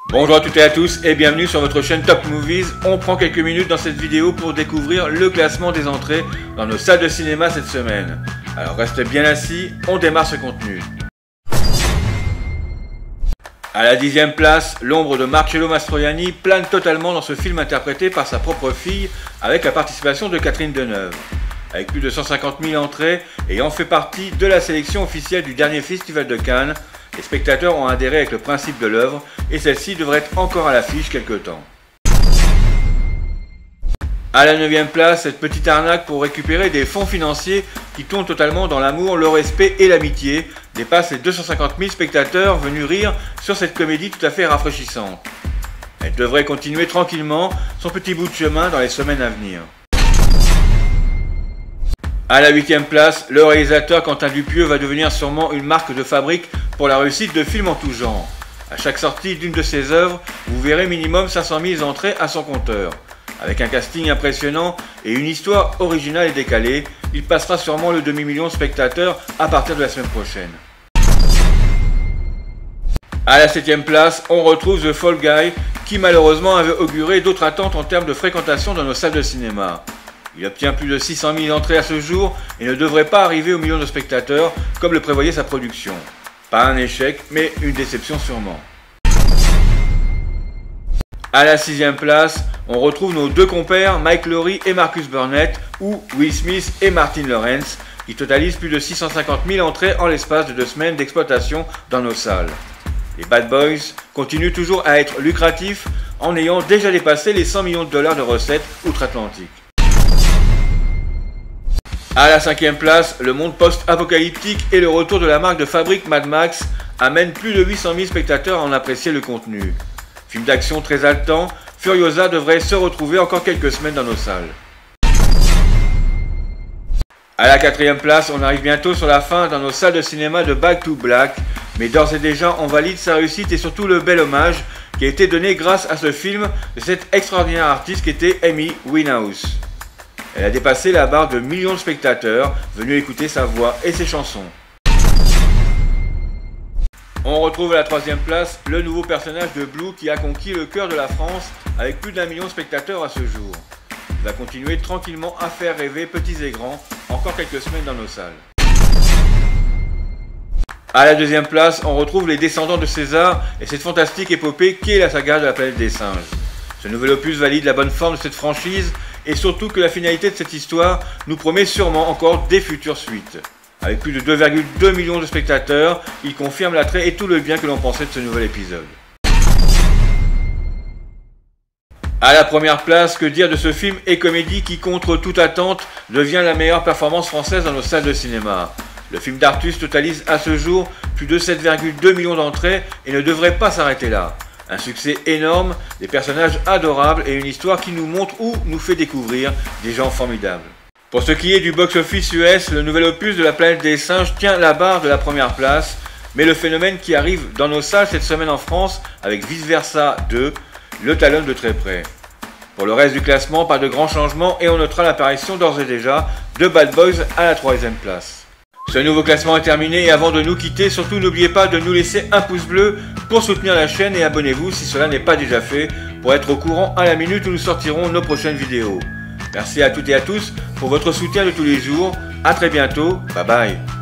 Bonjour à toutes et à tous et bienvenue sur votre chaîne Top Movies. On prend quelques minutes dans cette vidéo pour découvrir le classement des entrées dans nos salles de cinéma cette semaine. Alors restez bien assis, on démarre ce contenu. À la 10e place, l'ombre de Marcello Mastroianni plane totalement dans ce film interprété par sa propre fille avec la participation de Catherine Deneuve. Avec plus de 150 000 entrées ayant fait partie de la sélection officielle du dernier festival de Cannes, les spectateurs ont adhéré avec le principe de l'œuvre et celle-ci devrait être encore à l'affiche quelque temps. À la 9e place, cette petite arnaque pour récupérer des fonds financiers qui tournent totalement dans l'amour, le respect et l'amitié dépasse les 250 000 spectateurs venus rire sur cette comédie tout à fait rafraîchissante. Elle devrait continuer tranquillement son petit bout de chemin dans les semaines à venir. À la 8e place, le réalisateur Quentin Dupieux va devenir sûrement une marque de fabrique pour la réussite de films en tout genre. À chaque sortie d'une de ses œuvres, vous verrez minimum 500 000 entrées à son compteur. Avec un casting impressionnant et une histoire originale et décalée, il passera sûrement le demi-million de spectateurs à partir de la semaine prochaine. À la 7e place, on retrouve The Fall Guy qui malheureusement avait auguré d'autres attentes en termes de fréquentation dans nos salles de cinéma. Il obtient plus de 600 000 entrées à ce jour et ne devrait pas arriver au million de spectateurs comme le prévoyait sa production. Pas un échec, mais une déception sûrement. À la 6e place, on retrouve nos deux compères Mike Lowrey et Marcus Burnett ou Will Smith et Martin Lawrence qui totalisent plus de 650 000 entrées en l'espace de 2 semaines d'exploitation dans nos salles. Les Bad Boys continuent toujours à être lucratifs en ayant déjà dépassé les 100 millions de dollars de recettes outre-Atlantique. À la 5e place, le monde post-apocalyptique et le retour de la marque de fabrique Mad Max amènent plus de 800 000 spectateurs à en apprécier le contenu. Film d'action très haletant, Furiosa devrait se retrouver encore quelques semaines dans nos salles. À la 4e place, on arrive bientôt sur la fin dans nos salles de cinéma de Back to Black, mais d'ores et déjà on valide sa réussite et surtout le bel hommage qui a été donné grâce à ce film de cette extraordinaire artiste qui était Amy Winehouse. Elle a dépassé la barre de millions de spectateurs venus écouter sa voix et ses chansons. On retrouve à la 3e place le nouveau personnage de Blue qui a conquis le cœur de la France avec plus d'1 million de spectateurs à ce jour. Il va continuer tranquillement à faire rêver petits et grands encore quelques semaines dans nos salles. À la 2e place, on retrouve les Descendants de César et cette fantastique épopée qu'est la saga de la planète des singes. Ce nouvel opus valide la bonne forme de cette franchise et surtout que la finalité de cette histoire nous promet sûrement encore des futures suites. Avec plus de 2,2 millions de spectateurs, il confirme l'attrait et tout le bien que l'on pensait de ce nouvel épisode. À la première place, que dire de ce film et comédie qui, contre toute attente, devient la meilleure performance française dans nos salles de cinéma. Le film d'Artus totalise à ce jour plus de 7,2 millions d'entrées et ne devrait pas s'arrêter là. Un succès énorme, des personnages adorables et une histoire qui nous montre ou nous fait découvrir des gens formidables. Pour ce qui est du box-office US, le nouvel opus de la planète des singes tient la barre de la première place, mais le phénomène qui arrive dans nos salles cette semaine en France avec Vice Versa 2 le talonne de très près. Pour le reste du classement, pas de grands changements et on notera l'apparition d'ores et déjà de Bad Boys à la 3e place. Ce nouveau classement est terminé et avant de nous quitter, surtout n'oubliez pas de nous laisser un pouce bleu pour soutenir la chaîne et abonnez-vous si cela n'est pas déjà fait pour être au courant à la minute où nous sortirons nos prochaines vidéos. Merci à toutes et à tous pour votre soutien de tous les jours. A très bientôt. Bye bye.